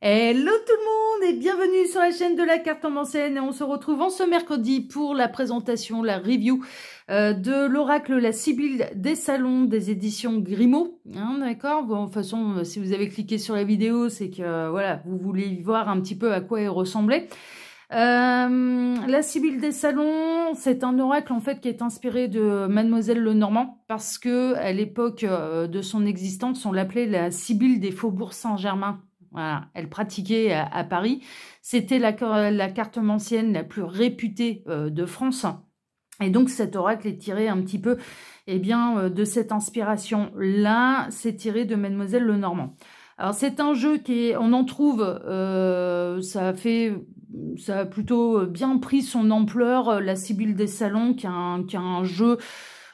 Hello tout le monde et bienvenue sur la chaîne de la cartomancienne et on se retrouve en ce mercredi pour la présentation, la review de l'oracle La Sibylle des Salons des éditions Grimaud. Hein, d'accord, bon, de toute façon, si vous avez cliqué sur la vidéo, c'est que voilà, vous voulez voir un petit peu à quoi elle ressemblait. La Sibylle des Salons, c'est un oracle en fait qui est inspiré de Mademoiselle Lenormand parce que à l'époque de son existence, on l'appelait la Sibylle des Faubourgs Saint-Germain. Voilà, elle pratiquait à Paris. C'était la cartomancienne la plus réputée de France. Et donc cet oracle est tiré un petit peu de cette inspiration-là. C'est tiré de Mademoiselle Lenormand. Alors c'est un jeu qui est, on en trouve, ça a plutôt bien pris son ampleur, la Sibylle des Salons, qui a un jeu.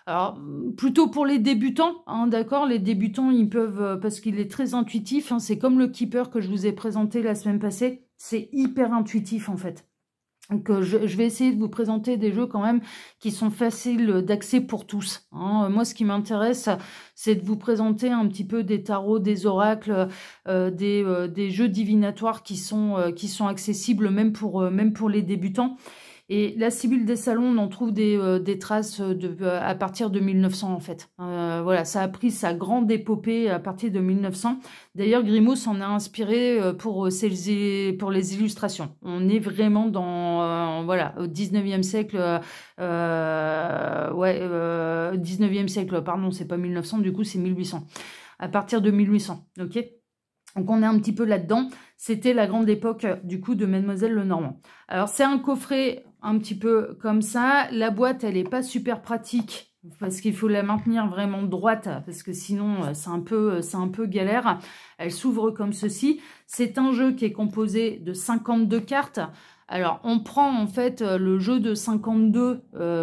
Alors, plutôt pour les débutants, hein, d'accord, les débutants, ils peuvent, parce qu'il est très intuitif, hein, c'est comme le Keeper que je vous ai présenté la semaine passée, c'est hyper intuitif en fait. Donc, je vais essayer de vous présenter des jeux quand même qui sont faciles d'accès pour tous. Hein. Moi, ce qui m'intéresse, c'est de vous présenter un petit peu des tarots, des oracles, des jeux divinatoires qui sont accessibles même pour les débutants. Et la Sibylle des Salons, on en trouve des traces à partir de 1900 en fait. Voilà, ça a pris sa grande épopée à partir de 1900. D'ailleurs, Grimaud s'en a inspiré pour les illustrations. On est vraiment dans voilà, au 19e siècle. 19e siècle, pardon, c'est pas 1900, du coup c'est 1800. À partir de 1800, ok ? Donc on est un petit peu là-dedans. C'était la grande époque du coup de Mademoiselle Lenormand. Alors c'est un coffret un petit peu comme ça. La boîte, elle n'est pas super pratique parce qu'il faut la maintenir vraiment droite parce que sinon c'est un peu galère. Elle s'ouvre comme ceci. C'est un jeu qui est composé de 52 cartes. Alors, on prend en fait le jeu de 52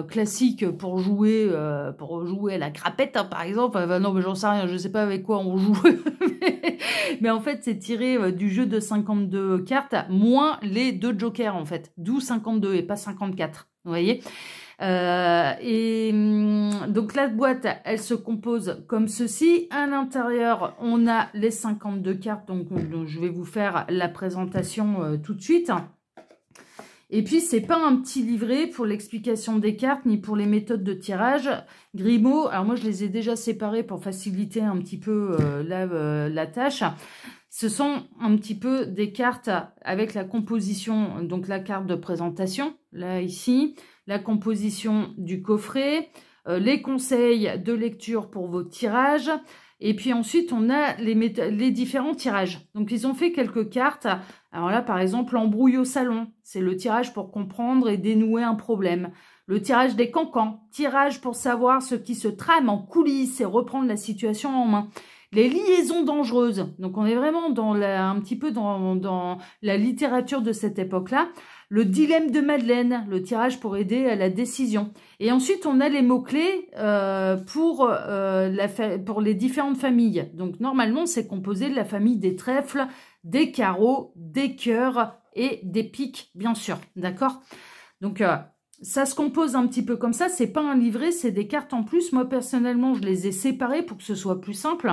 classique pour jouer à la crapette, hein, par exemple. Enfin, non, mais j'en sais rien, je sais pas avec quoi on joue. mais en fait, c'est tiré du jeu de 52 cartes, moins les 2 jokers, en fait. D'où 52 et pas 54, vous voyez. Donc la boîte, elle se compose comme ceci. À l'intérieur, on a les 52 cartes, donc je vais vous faire la présentation tout de suite. Et puis, c'est pas un petit livret pour l'explication des cartes, ni pour les méthodes de tirage. Grimaud, alors moi, je les ai déjà séparés pour faciliter un petit peu la tâche. Ce sont un petit peu des cartes avec la composition, donc la carte de présentation, là, ici, la composition du coffret, les conseils de lecture pour vos tirages. Et puis ensuite, on a les différents tirages. Donc, ils ont fait quelques cartes. Alors là, par exemple, l'embrouille au salon. C'est le tirage pour comprendre et dénouer un problème. Le tirage des cancans. Tirage pour savoir ce qui se trame en coulisses et reprendre la situation en main. Les liaisons dangereuses. Donc, on est vraiment dans un petit peu dans la littérature de cette époque-là. Le dilemme de Madeleine, le tirage pour aider à la décision. Et ensuite, on a les mots-clés pour les différentes familles. Donc, normalement, c'est composé de la famille des trèfles, des carreaux, des cœurs et des piques, bien sûr. D'accord ? Donc, ça se compose un petit peu comme ça. C'est pas un livret, c'est des cartes en plus. Moi, personnellement, je les ai séparées pour que ce soit plus simple.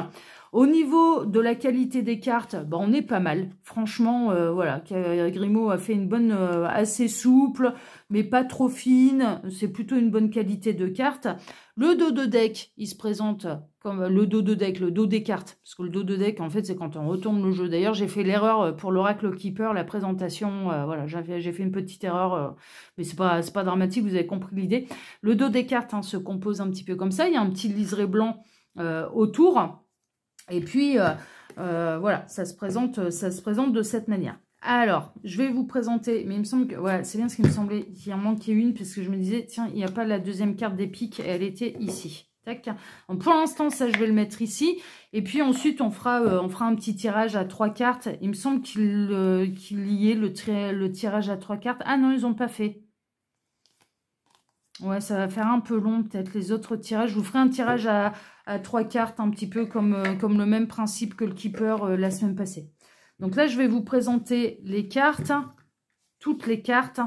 Au niveau de la qualité des cartes, ben, on est pas mal. Franchement, voilà, Grimaud a fait une bonne, assez souple, mais pas trop fine. C'est plutôt une bonne qualité de cartes. Le dos de deck, il se présente comme le dos de deck, le dos des cartes. Parce que le dos de deck, en fait, c'est quand on retourne le jeu. D'ailleurs, j'ai fait l'erreur pour l'Oracle Keeper, la présentation. Voilà, j'ai fait une petite erreur, mais c'est pas dramatique, vous avez compris l'idée. Le dos des cartes hein, se compose un petit peu comme ça. Il y a un petit liseré blanc autour. Et puis, voilà, ça se présente de cette manière. Alors, je vais vous présenter, mais il me semble que, voilà, c'est bien ce qui me semblait, qu'il en manquait une, puisque je me disais, tiens, il n'y a pas la deuxième carte des piques, elle était ici. Tac. Donc, pour l'instant, ça, je vais le mettre ici. Et puis ensuite, on fera un petit tirage à 3 cartes. Il me semble qu'il y ait le tirage à 3 cartes. Ah non, ils n'ont pas fait. Ouais, ça va faire un peu long, peut-être, les autres tirages. Je vous ferai un tirage à 3 cartes, un petit peu comme le même principe que le Keeper la semaine passée. Donc là, je vais vous présenter les cartes, toutes les cartes.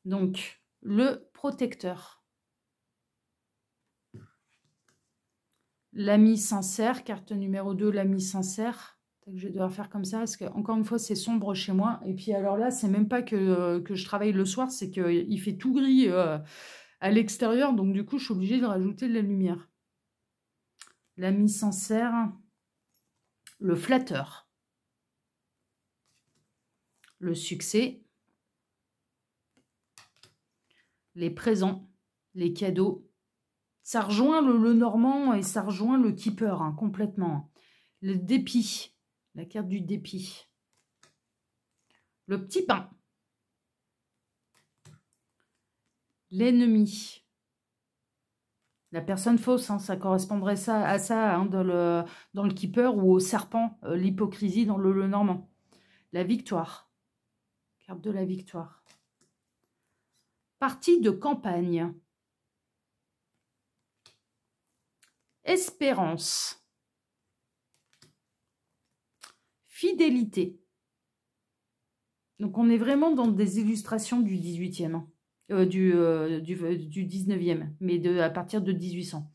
Donc, le protecteur. L'ami sincère, carte numéro 2, l'ami sincère. Je vais devoir faire comme ça parce que, encore une fois, c'est sombre chez moi. Et puis, alors là, c'est même pas que je travaille le soir, c'est qu'il fait tout gris à l'extérieur. Donc, du coup, je suis obligée de rajouter de la lumière. L'ami sincère. Le flatteur. Le succès. Les présents. Les cadeaux. Ça rejoint le normand et ça rejoint le keeper, hein, complètement. Le dépit. La carte du dépit. Le petit pain. L'ennemi. La personne fausse, hein, ça correspondrait à ça hein, dans le keeper ou au serpent, l'hypocrisie dans le normand. La victoire. Carte de la victoire. Partie de campagne. Espérance. Fidélité. Donc, on est vraiment dans des illustrations du 18e, hein, du 19e, mais à partir de 1800.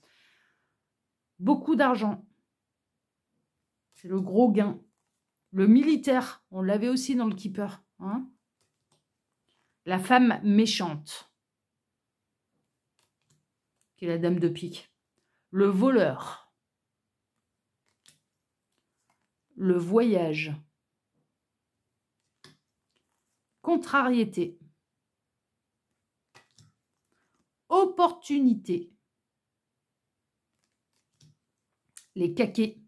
Beaucoup d'argent. C'est le gros gain. Le militaire, on l'avait aussi dans le keeper. Hein. La femme méchante, qui est la dame de pique. Le voleur. Le voyage. Contrariété. Opportunité. Les caquets.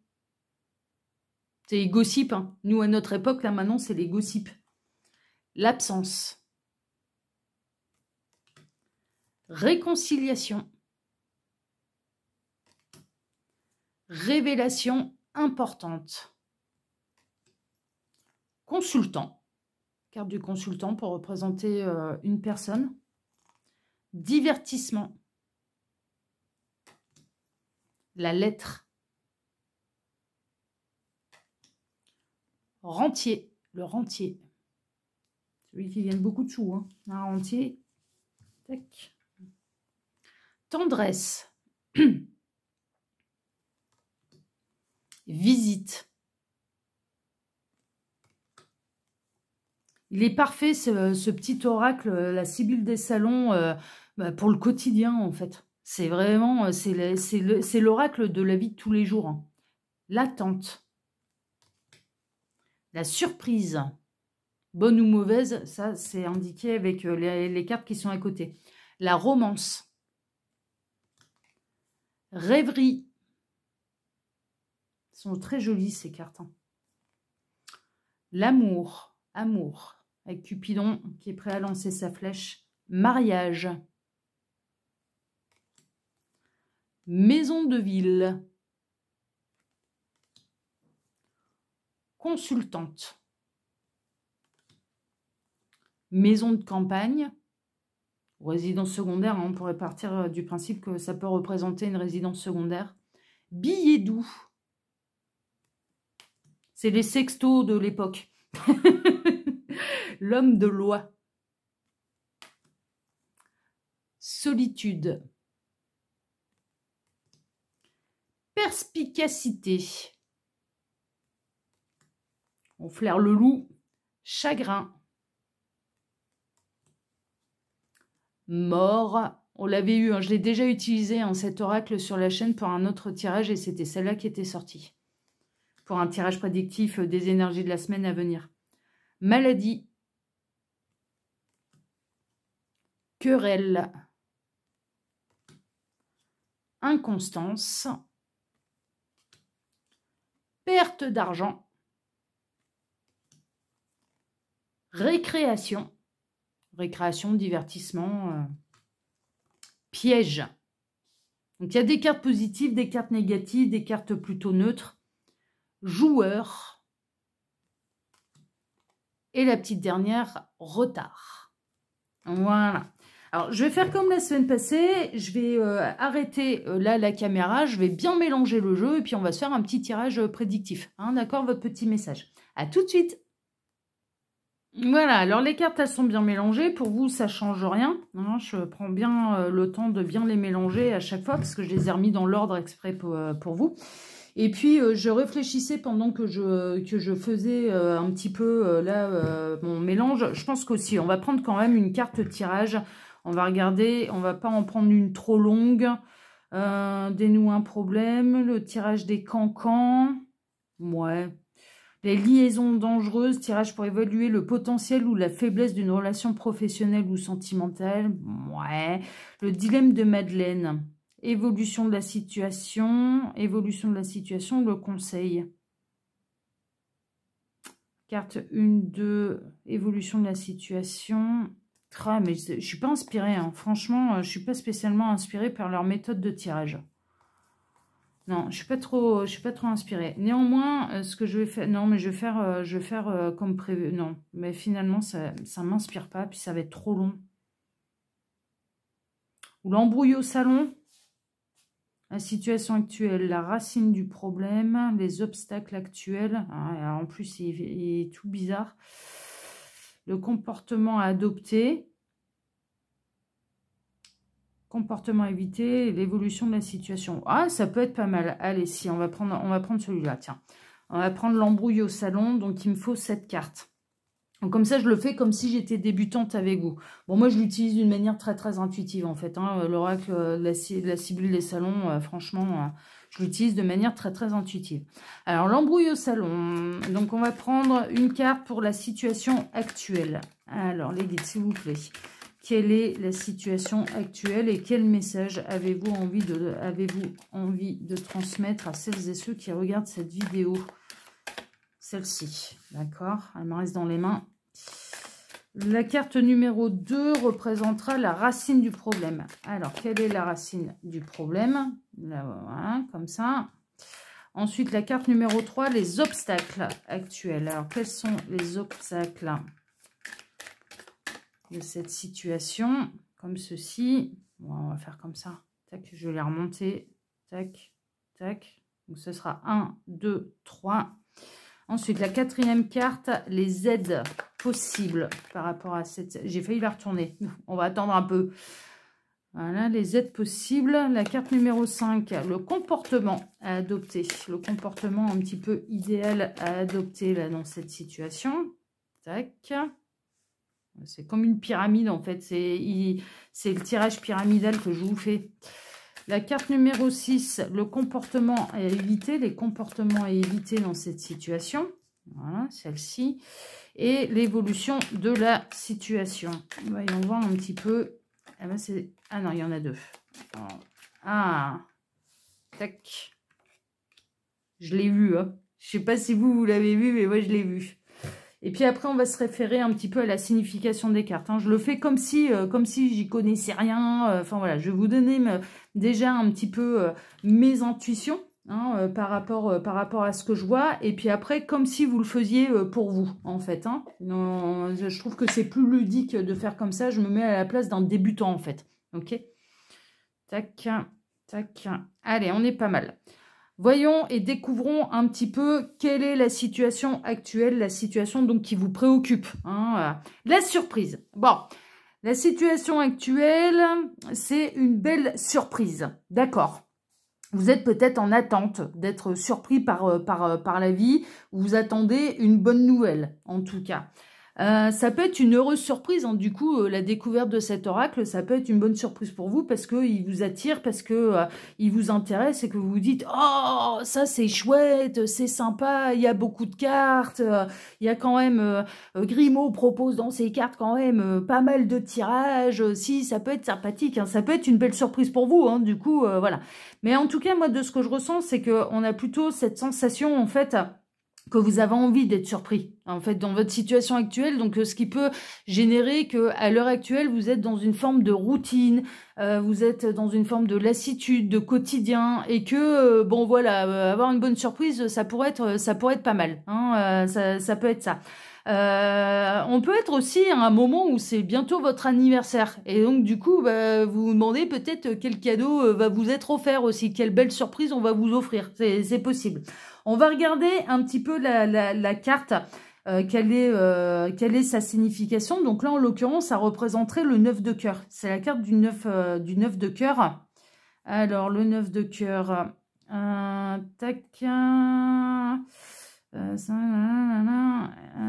C'est les gossips. Hein. Nous, à notre époque, là, maintenant, c'est les gossips. L'absence. Réconciliation. Révélation importante. Consultant. Carte du consultant pour représenter une personne. Divertissement. La lettre. Rentier. Le rentier. Celui qui gagne beaucoup de sous. Hein. Un rentier. Tac. Tendresse. Visite. Il est parfait, ce petit oracle, la Sibylle des salons, pour le quotidien, en fait. C'est vraiment, c'est l'oracle de la vie de tous les jours. Hein. L'attente. La surprise. Bonne ou mauvaise, ça, c'est indiqué avec les cartes qui sont à côté. La romance. Rêverie. Elles sont très jolies, ces cartes. Hein. L'amour. Amour. Avec Cupidon qui est prêt à lancer sa flèche. Mariage. Maison de ville. Consultante. Maison de campagne. Résidence secondaire, hein, on pourrait partir du principe que ça peut représenter une résidence secondaire. Billet doux. C'est les sextos de l'époque. L'homme de loi. Solitude. Perspicacité. On flaire le loup. Chagrin. Mort. On l'avait eu, hein, je l'ai déjà utilisé, hein, cet oracle sur la chaîne pour un autre tirage et c'était celle-là qui était sortie. Pour un tirage prédictif des énergies de la semaine à venir. Maladie. Querelle. Inconstance. Perte d'argent. Récréation. Récréation, divertissement. Piège. Donc il y a des cartes positives, des cartes négatives, des cartes plutôt neutres. Joueur. Et la petite dernière, retard. Voilà. Alors, je vais faire comme la semaine passée. Je vais arrêter là la caméra. Je vais bien mélanger le jeu. Et puis, on va se faire un petit tirage prédictif. Hein, d'accord, votre petit message. À tout de suite. Voilà. Alors, les cartes, elles sont bien mélangées. Pour vous, ça ne change rien. Hein, je prends bien le temps de bien les mélanger à chaque fois parce que je les ai remis dans l'ordre exprès pour vous. Et puis, je réfléchissais pendant que je faisais un petit peu mon mélange. Je pense qu'aussi, on va prendre quand même une carte tirage. On va regarder, on va pas en prendre une trop longue. Dénoue un problème, le tirage des cancans. Ouais. Les liaisons dangereuses, tirage pour évaluer le potentiel ou la faiblesse d'une relation professionnelle ou sentimentale. Ouais. Le dilemme de Madeleine. Évolution de la situation, le conseil. Carte 1, 2, évolution de la situation. Mais je ne suis pas inspirée, hein. Franchement, je ne suis pas spécialement inspirée par leur méthode de tirage. Non, je ne suis pas trop inspirée. Néanmoins, ce que je vais faire... Non, mais je vais faire comme prévu. Non, mais finalement, ça ne m'inspire pas, puis ça va être trop long. Ou l'embrouille au salon. La situation actuelle, la racine du problème, les obstacles actuels. Ah, en plus, il est tout bizarre. Le comportement à adopter. Comportement à éviter, l'évolution de la situation. Ah, ça peut être pas mal. Allez, si, on va prendre celui-là, tiens. On va prendre l'embrouille au salon, donc il me faut 7 cartes. Donc comme ça, je le fais comme si j'étais débutante avec vous. Bon, moi, je l'utilise d'une manière très, très intuitive, en fait. Hein. L'oracle de la Sibylle des salons, franchement, je l'utilise de manière très, très intuitive. Alors, l'embrouille au salon. Donc, on va prendre une carte pour la situation actuelle. Alors, les guides, s'il vous plaît. Quelle est la situation actuelle et quel message avez-vous envie de transmettre à celles et ceux qui regardent cette vidéo? Celle-ci, d'accord? Elle me reste dans les mains. La carte numéro 2 représentera la racine du problème. Alors, quelle est la racine du problème? Là, voilà, comme ça. Ensuite, la carte numéro 3, les obstacles actuels. Alors, quels sont les obstacles de cette situation? Comme ceci. Bon, on va faire comme ça. Tac, je vais les remonter. Tac, tac. Donc, ce sera 1, 2, 3. Ensuite, la 4e carte, les aides possibles par rapport à cette... J'ai failli la retourner. On va attendre un peu. Voilà, les aides possibles. La carte numéro 5, le comportement à adopter. Le comportement un petit peu idéal à adopter là, dans cette situation. Tac. C'est comme une pyramide, en fait. C'est le tirage pyramidal que je vous fais. La carte numéro 6, le comportement à éviter, les comportements à éviter dans cette situation. Voilà, celle-ci. Et l'évolution de la situation. Voyons voir un petit peu. Ah, ben ah non, il y en a 2. Ah, tac. Je l'ai vu. Hein. Je ne sais pas si vous l'avez vu, mais moi, je l'ai vu. Et puis après, on va se référer un petit peu à la signification des cartes. Hein. Je le fais comme si j'y connaissais rien. Enfin voilà, je vais vous donner déjà un petit peu mes intuitions hein, par rapport à ce que je vois. Et puis après, comme si vous le faisiez pour vous, en fait. Hein. Non, je trouve que c'est plus ludique de faire comme ça. Je me mets à la place d'un débutant, en fait. Ok. Tac, tac. Allez, on est pas mal. Voyons et découvrons un petit peu quelle est la situation actuelle, la situation donc qui vous préoccupe. Hein, la surprise. Bon, la situation actuelle, c'est une belle surprise. D'accord. Vous êtes peut-être en attente d'être surpris par la vie. Vous attendez une bonne nouvelle, en tout cas. Ça peut être une heureuse surprise, hein. Du coup, la découverte de cet oracle, ça peut être une bonne surprise pour vous parce qu'il vous attire, parce que il vous intéresse et que vous vous dites « Oh, ça c'est chouette, c'est sympa, il y a beaucoup de cartes, il y a quand même... Grimaud propose dans ses cartes quand même pas mal de tirages, si, ça peut être sympathique, hein. Ça peut être une belle surprise pour vous, hein. Du coup, voilà. Mais en tout cas, moi, de ce que je ressens, c'est qu'on a plutôt cette sensation, en fait... que vous avez envie d'être surpris, en fait, dans votre situation actuelle. Donc, ce qui peut générer qu'à l'heure actuelle, vous êtes dans une forme de routine, vous êtes dans une forme de lassitude, de quotidien, et que, bon, voilà, avoir une bonne surprise, ça pourrait être pas mal. Hein, ça peut être ça. On peut être aussi à un moment où c'est bientôt votre anniversaire. Et donc, du coup, bah, vous vous demandez peut-être quel cadeau va vous être offert aussi, quelle belle surprise on va vous offrir. C'est possible. On va regarder un petit peu la carte, quelle est sa signification. Donc là, en l'occurrence, ça représenterait le 9 de cœur. C'est la carte du 9 de cœur. Alors, le 9 de cœur, Tac.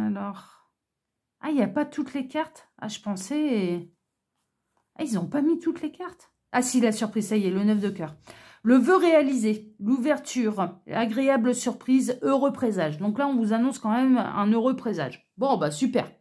Alors. Ah, il n'y a pas toutes les cartes. Ah, je pensais... Ah, ils n'ont pas mis toutes les cartes. Ah si, la surprise, ça y est, le 9 de cœur. Le vœu réalisé, l'ouverture, agréable surprise, heureux présage. Donc là, on vous annonce quand même un heureux présage. Bon, bah super.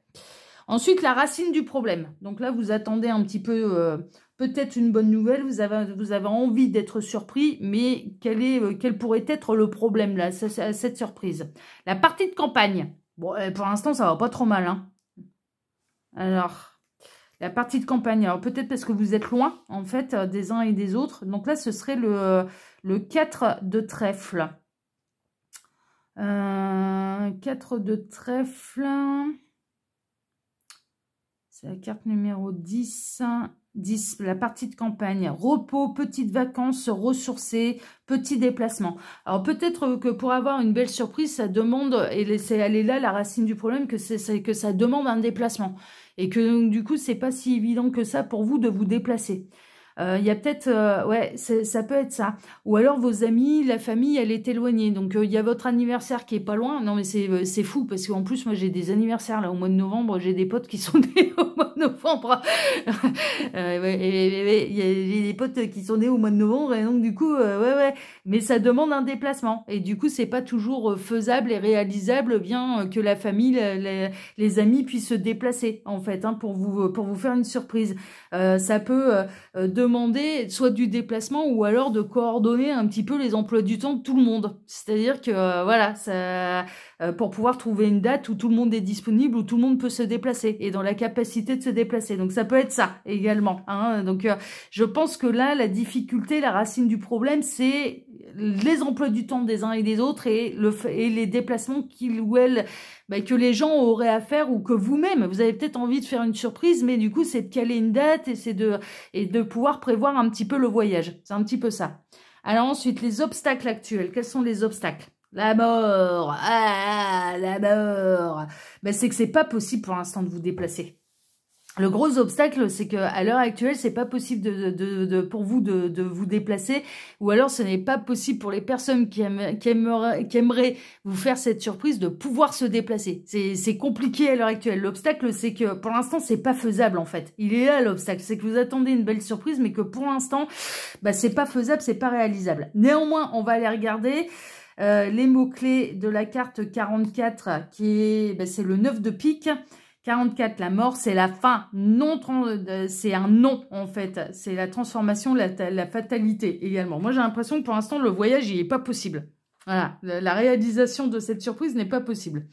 Ensuite, la racine du problème. Donc là, vous attendez un petit peu, peut-être une bonne nouvelle. Vous avez envie d'être surpris, mais quel pourrait être le problème là, cette surprise? La partie de campagne. Bon, pour l'instant, ça va pas trop mal, hein. Alors, la partie de campagne. Alors, peut-être parce que vous êtes loin, en fait, des uns et des autres. Donc là, ce serait le 4 de trèfle. 4 de trèfle. C'est la carte numéro 10. 10, la partie de campagne. Repos, petites vacances, se ressourcer, petit déplacement. Alors peut-être que pour avoir une belle surprise, ça demande, et elle est là la racine du problème, que ça demande un déplacement. Et que du coup, c'est pas si évident que ça pour vous de vous déplacer. Il y a peut-être, ouais, ça peut être ça. Ou alors vos amis, la famille, elle est éloignée. Donc il y a votre anniversaire qui est pas loin. Non mais c'est fou parce qu'en plus moi j'ai des anniversaires là au mois de novembre. J'ai des potes qui sont nés au mois de novembre. J'ai des potes qui sont nés au mois de novembre et donc du coup, ouais. Mais ça demande un déplacement et du coup c'est pas toujours faisable et réalisable bien que la famille, les amis puissent se déplacer en fait hein, pour vous faire une surprise. Ça peut demander soit du déplacement ou alors de coordonner un petit peu les emplois du temps de tout le monde. C'est-à-dire que voilà, ça, pour pouvoir trouver une date où tout le monde est disponible, où tout le monde peut se déplacer et dans la capacité de se déplacer. Donc ça peut être ça également. Hein. Donc je pense que là, la difficulté, la racine du problème, c'est les emplois du temps des uns et des autres et les déplacements qu'ils ou elles que les gens auraient à faire ou que vous-même, vous avez peut-être envie de faire une surprise, mais du coup, c'est de caler une date et de pouvoir prévoir un petit peu le voyage. C'est un petit peu ça. Alors ensuite, les obstacles actuels. Quels sont les obstacles? La mort. Ah, la mort. Ben, c'est que c'est pas possible pour l'instant de vous déplacer. Le gros obstacle, c'est qu'à l'heure actuelle, c'est pas possible pour vous de vous déplacer, ou alors ce n'est pas possible pour les personnes qui aimeraient vous faire cette surprise de pouvoir se déplacer. C'est compliqué à l'heure actuelle. L'obstacle, c'est que pour l'instant, c'est pas faisable en fait. Il est là l'obstacle, c'est que vous attendez une belle surprise, mais que pour l'instant, bah, c'est pas faisable, c'est pas réalisable. Néanmoins, on va aller regarder. Les mots-clés de la carte 44, qui est, c'est le 9 de pique. 44, la mort, c'est la fin. C'est un non, en fait. C'est la transformation, la fatalité également. Moi, j'ai l'impression que pour l'instant, le voyage, il n'est pas possible. Voilà, la réalisation de cette surprise n'est pas possible.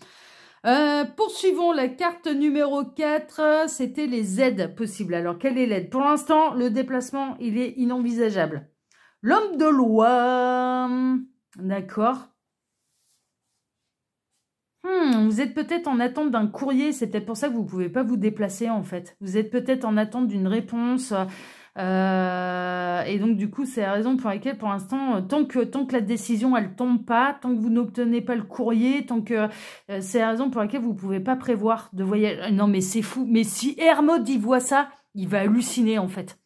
Poursuivons la carte numéro 4. C'était les aides possibles. Alors, quelle est l'aide? Pour l'instant, le déplacement, il est inenvisageable. L'homme de loi. D'accord. Vous êtes peut-être en attente d'un courrier, c'est peut-être pour ça que vous ne pouvez pas vous déplacer en fait. Vous êtes peut-être en attente d'une réponse et donc du coup c'est la raison pour laquelle pour l'instant, tant que la décision elle tombe pas, tant que vous n'obtenez pas le courrier, tant que c'est la raison pour laquelle vous ne pouvez pas prévoir de voyage. Non mais c'est fou, mais si Hermod il voit ça, il va halluciner en fait.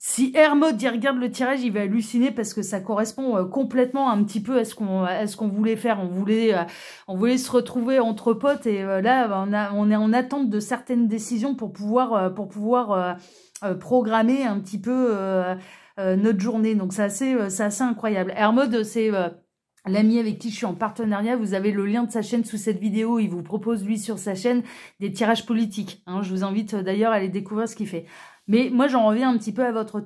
Si Hermod il regarde le tirage, il va halluciner parce que ça correspond complètement un petit peu à ce qu'on voulait faire. On voulait se retrouver entre potes et là on est en attente de certaines décisions pour pouvoir programmer un petit peu notre journée. Donc c'est assez incroyable. Hermod c'est l'ami avec qui je suis en partenariat. Vous avez le lien de sa chaîne sous cette vidéo. Il vous propose lui sur sa chaîne des tirages politiques. Hein, je vous invite d'ailleurs à aller découvrir ce qu'il fait. Mais moi, j'en reviens un petit peu à votre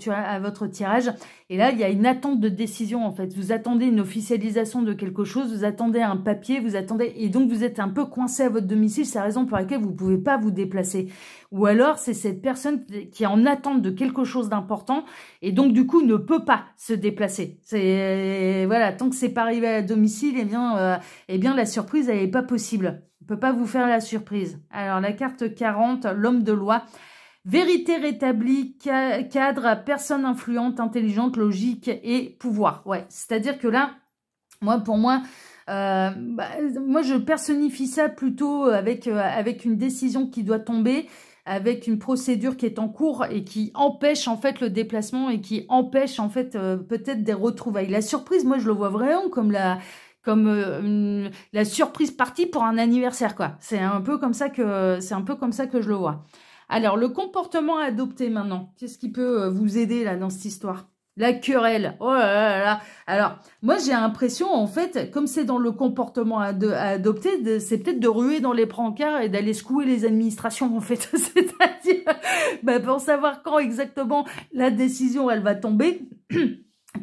tirage. Et là, il y a une attente de décision, en fait. Vous attendez une officialisation de quelque chose, vous attendez un papier, vous attendez... Et donc, vous êtes un peu coincé à votre domicile. C'est la raison pour laquelle vous ne pouvez pas vous déplacer. Ou alors, c'est cette personne qui est en attente de quelque chose d'important et donc, du coup, ne peut pas se déplacer. Voilà, tant que c'est pas arrivé à domicile, eh bien, la surprise, elle n'est pas possible. On ne peut pas vous faire la surprise. Alors, la carte 40, l'homme de loi... Vérité rétablie, cadre, personne influente, intelligente, logique et pouvoir. Ouais, c'est-à-dire que là, pour moi, moi je personnifie ça plutôt avec une décision qui doit tomber. avec une procédure qui est en cours et qui empêche en fait le déplacement et qui empêche en fait peut-être des retrouvailles. La surprise, moi je le vois vraiment comme la surprise partie pour un anniversaire, quoi. C'est un peu comme ça que je le vois. Alors, le comportement à adopter maintenant, qu'est-ce qui peut vous aider là dans cette histoire? La querelle, oh là là là. Alors, moi j'ai l'impression, en fait, comme c'est dans le comportement à adopter, c'est peut-être de ruer dans les brancards et d'aller secouer les administrations, en fait. C'est-à-dire, pour savoir quand exactement la décision, elle va tomber,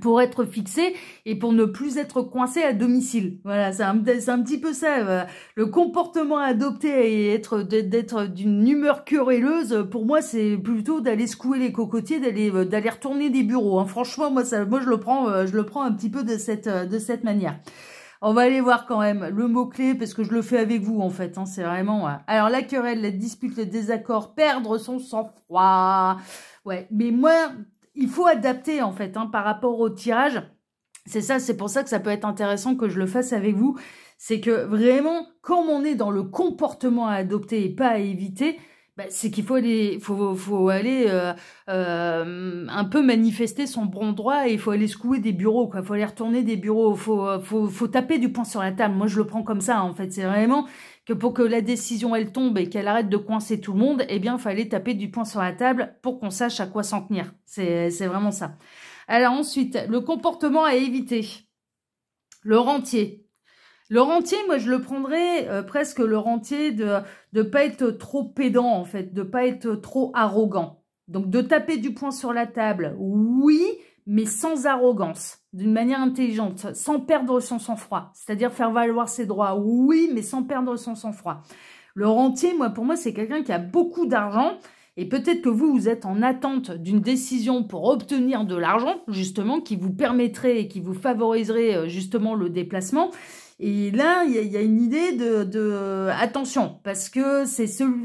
pour être fixé et pour ne plus être coincé à domicile. Voilà, c'est un petit peu ça. Le comportement à adopter et d'être d'une humeur querelleuse, pour moi, c'est plutôt d'aller secouer les cocotiers, d'aller retourner des bureaux. Hein. Franchement, moi je le prends un petit peu de cette manière. On va aller voir quand même le mot-clé, parce que je le fais avec vous, en fait. Hein, c'est vraiment... Alors, la querelle, la dispute, le désaccord, perdre son sang-froid. Ouais, mais moi... Il faut adapter, en fait, hein, par rapport au tirage. C'est pour ça que ça peut être intéressant que je le fasse avec vous. C'est que vraiment, comme on est dans le comportement à adopter et pas à éviter, c'est qu'il faut aller, un peu manifester son bon droit et il faut aller secouer des bureaux, quoi. Il faut aller retourner des bureaux. Faut taper du poing sur la table. Moi, je le prends comme ça, en fait. C'est vraiment que pour que la décision, elle tombe et qu'elle arrête de coincer tout le monde, eh bien, il fallait taper du poing sur la table pour qu'on sache à quoi s'en tenir. C'est vraiment ça. Alors ensuite, le comportement à éviter. Le rentier. Le rentier, moi, je le prendrais presque le rentier de pas être trop pédant, en fait, de pas être trop arrogant. Donc, de taper du poing sur la table, oui, mais sans arrogance, d'une manière intelligente, sans perdre son sang-froid. C'est-à-dire faire valoir ses droits, oui, mais sans perdre son sang-froid. Le rentier, pour moi, c'est quelqu'un qui a beaucoup d'argent. Et peut-être que vous êtes en attente d'une décision pour obtenir de l'argent, justement, qui vous permettrait et qui vous favoriserait justement le déplacement. Et là, il y a une idée de attention, parce que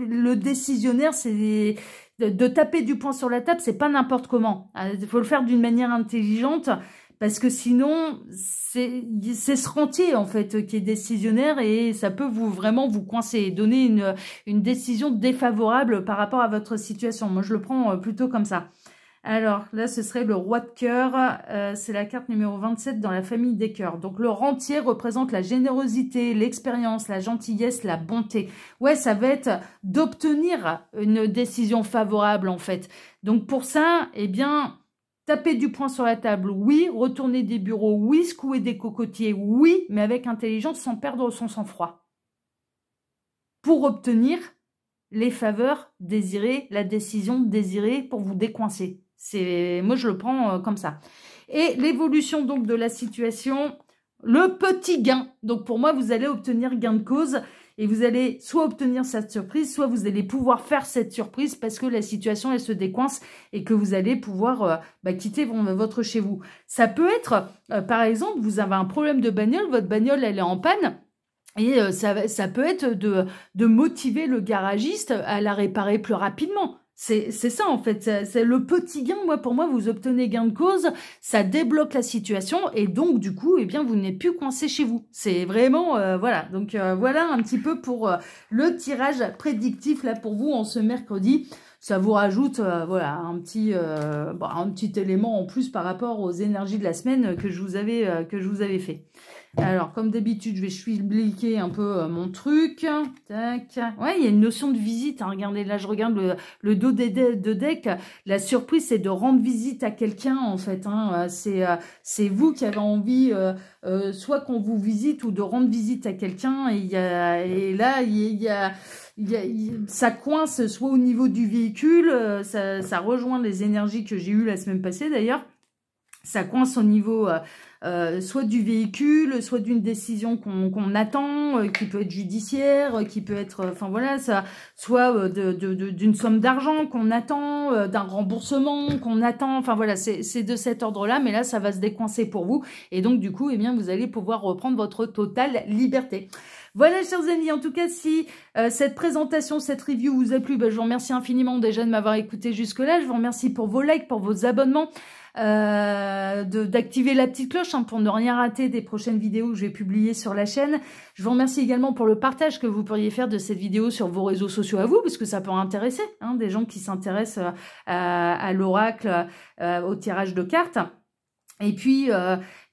le décisionnaire, c'est de taper du poing sur la table, c'est pas n'importe comment. Il faut le faire d'une manière intelligente, parce que sinon, c'est ce rentier, en fait, qui est décisionnaire et ça peut vraiment vous coincer et donner une décision défavorable par rapport à votre situation. Moi, je le prends plutôt comme ça. Alors, là, ce serait le roi de cœur. C'est la carte numéro 27 dans la famille des cœurs. Donc, le rentier représente la générosité, l'expérience, la gentillesse, la bonté. Ouais, ça va être d'obtenir une décision favorable, en fait. Donc, pour ça, eh bien... Taper du poing sur la table, oui. Retourner des bureaux, oui. Secouer des cocotiers, oui. Mais avec intelligence, sans perdre son sang-froid. Pour obtenir les faveurs désirées, la décision désirée pour vous décoincer. Moi, je le prends comme ça. Et l'évolution donc de la situation, le petit gain. Donc, pour moi, vous allez obtenir gain de cause. Et vous allez soit obtenir cette surprise, soit vous allez pouvoir faire cette surprise parce que la situation, elle se décoince et que vous allez pouvoir quitter votre chez vous. Ça peut être, par exemple, vous avez un problème de bagnole, votre bagnole, elle est en panne. Et ça peut être de motiver le garagiste à la réparer plus rapidement. C'est ça, en fait. C'est le petit gain. Pour moi, vous obtenez gain de cause. Ça débloque la situation. Et donc, du coup, eh bien, vous n'êtes plus coincé chez vous. C'est vraiment, voilà. Donc, voilà un petit peu pour le tirage prédictif, là, pour vous, en ce mercredi. Ça vous rajoute, voilà, un petit élément en plus par rapport aux énergies de la semaine que je vous avais fait. Alors, comme d'habitude, je vais chouibliquer un peu mon truc. Tac. Ouais, il y a une notion de visite. Hein. Regardez, là, je regarde le dos de deck. La surprise, c'est de rendre visite à quelqu'un, en fait. Hein. C'est vous qui avez envie, soit qu'on vous visite ou de rendre visite à quelqu'un. Et là, ça coince soit au niveau du véhicule. Ça rejoint les énergies que j'ai eues la semaine passée, d'ailleurs. Ça coince au niveau... soit du véhicule, soit d'une décision qu'on attend, qui peut être judiciaire, qui peut être, enfin voilà, ça, soit d'une somme d'argent qu'on attend, d'un remboursement qu'on attend, enfin voilà, c'est de cet ordre-là, mais là, ça va se décoincer pour vous, et donc du coup, eh bien, vous allez pouvoir reprendre votre totale liberté. Voilà, chers amis, en tout cas, si cette présentation, cette review vous a plu, je vous remercie infiniment déjà de m'avoir écouté jusque-là. Je vous remercie pour vos likes, pour vos abonnements. d'activer la petite cloche pour ne rien rater des prochaines vidéos que je vais publier sur la chaîne. Je vous remercie également pour le partage que vous pourriez faire de cette vidéo sur vos réseaux sociaux à vous, parce que ça peut intéresser des gens qui s'intéressent à l'oracle, au tirage de cartes. Et puis,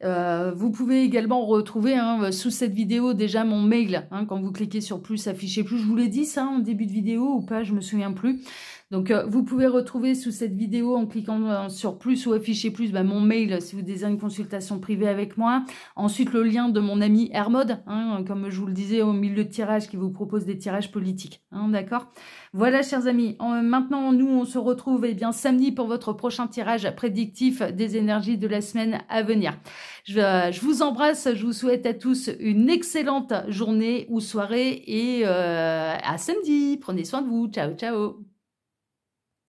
vous pouvez également retrouver sous cette vidéo déjà mon mail. Quand vous cliquez sur plus, afficher plus. Je vous l'ai dit ça en début de vidéo ou pas, je me souviens plus. Donc, vous pouvez retrouver sous cette vidéo en cliquant sur plus ou afficher plus mon mail si vous désirez une consultation privée avec moi. Ensuite, le lien de mon ami Hermode, comme je vous le disais au milieu de tirage, qui vous propose des tirages politiques. D'accord ? Voilà, chers amis. Maintenant, nous, on se retrouve samedi pour votre prochain tirage prédictif des énergies de la semaine à venir. Je vous embrasse, je vous souhaite à tous une excellente journée ou soirée et à samedi. Prenez soin de vous. Ciao, ciao.